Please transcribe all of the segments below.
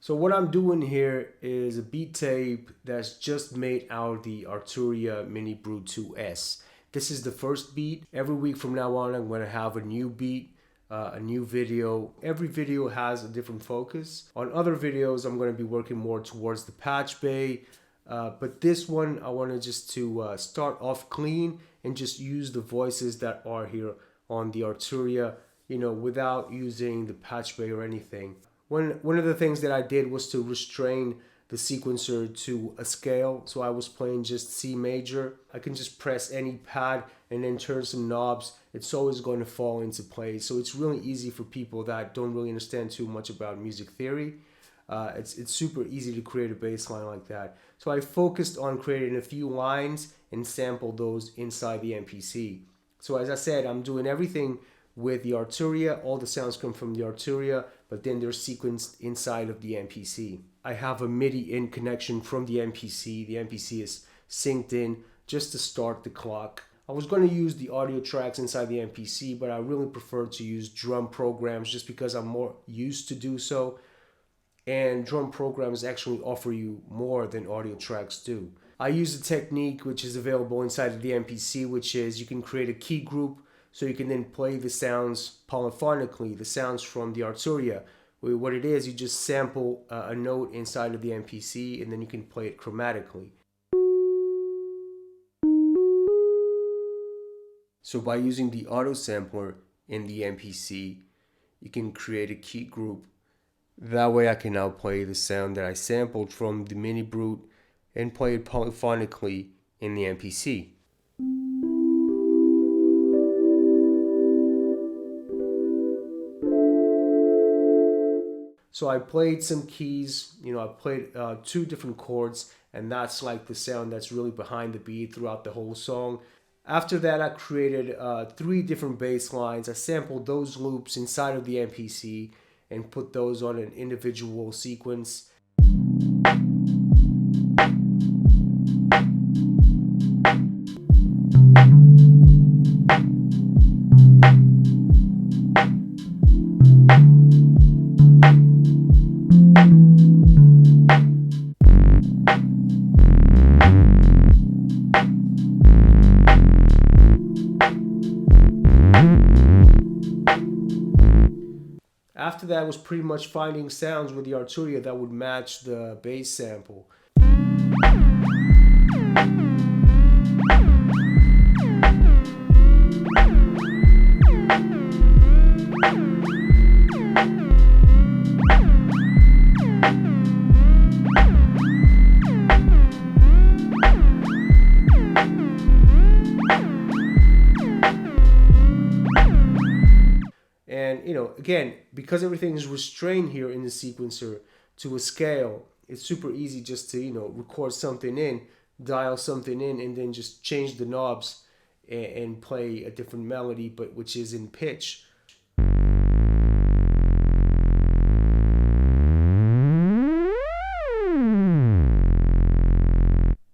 So what I'm doing here is a beat tape that's just made out of the Arturia Minibrute 2S. This is the first beat. Every week from now on, I'm going to have a new beat, a new video. Every video has a different focus. On other videos, I'm going to be working more towards the patch bay. But this one, I wanted just to start off clean and just use the voices that are here on the Arturia, without using the patch bay or anything. One of the things that I did was to restrain the sequencer to a scale. So I was playing just C major. I can just press any pad and then turn some knobs. It's always going to fall into place. So it's really easy for people that don't really understand too much about music theory. It's super easy to create a bass line like that. So I focused on creating a few lines and sampled those inside the MPC. So as I said, I'm doing everything with the Arturia. All the sounds come from the Arturia, but then they're sequenced inside of the MPC. I have a MIDI in connection from the MPC. The MPC is synced in just to start the clock. I was going to use the audio tracks inside the MPC, but I really prefer to use drum programs just because I'm more used to do so. And drum programs actually offer you more than audio tracks do. I use a technique which is available inside of the MPC, which is you can create a key group so you can then play the sounds polyphonically, the sounds from the Arturia. What it is, you just sample a note inside of the MPC and then you can play it chromatically. So by using the auto sampler in the MPC, you can create a key group. That way I can now play the sound that I sampled from the Minibrute and play it polyphonically in the MPC. So I played some keys, I played 2 different chords, and that's like the sound that's really behind the beat throughout the whole song. After that, I created 3 different bass lines. I sampled those loops inside of the MPC and put those on an individual sequence. After that was pretty much finding sounds with the Arturia that would match the bass sample. And again, because everything is restrained here in the sequencer to a scale, it's super easy just to record something in, dial something in, and then just change the knobs and play a different melody, but which is in pitch.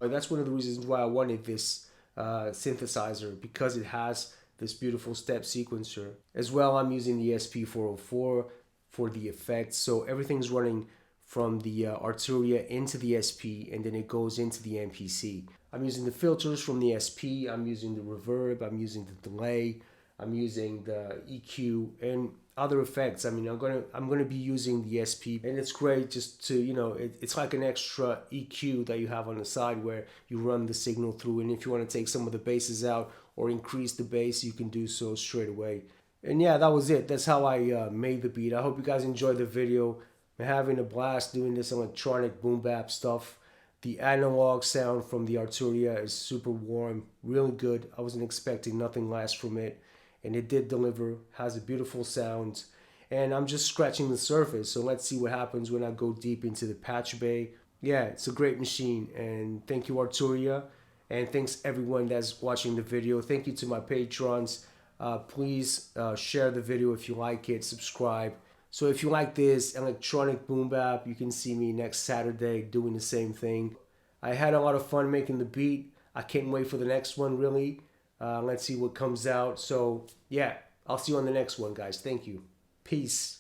That's one of the reasons why I wanted this synthesizer, because it has this beautiful step sequencer. As well, I'm using the SP404 for the effects, so everything's running from the Arturia into the SP, and then it goes into the MPC. I'm using the filters from the SP, I'm using the reverb, I'm using the delay, I'm using the EQ and other effects. I mean, I'm gonna be using the SP, and it's great just to it's like an extra EQ that you have on the side where you run the signal through, and if you want to take some of the basses out or increase the bass, you can do so straight away. And yeah, that was it. That's how I made the beat. I hope you guys enjoyed the video. I'm having a blast doing this electronic boom bap stuff. The analog sound from the Arturia is super warm, really good. I wasn't expecting nothing less from it, and it did deliver. Has a beautiful sound, and I'm just scratching the surface. So let's see what happens when I go deep into the patch bay. Yeah, it's a great machine, and thank you, Arturia. And thanks everyone that's watching the video. Thank you to my patrons. Please share the video if you like it, subscribe. So if you like this electronic boom bap, you can see me next Saturday doing the same thing. I had a lot of fun making the beat. I can't wait for the next one, really. Let's see what comes out. So yeah, I'll see you on the next one, guys. Thank you. Peace.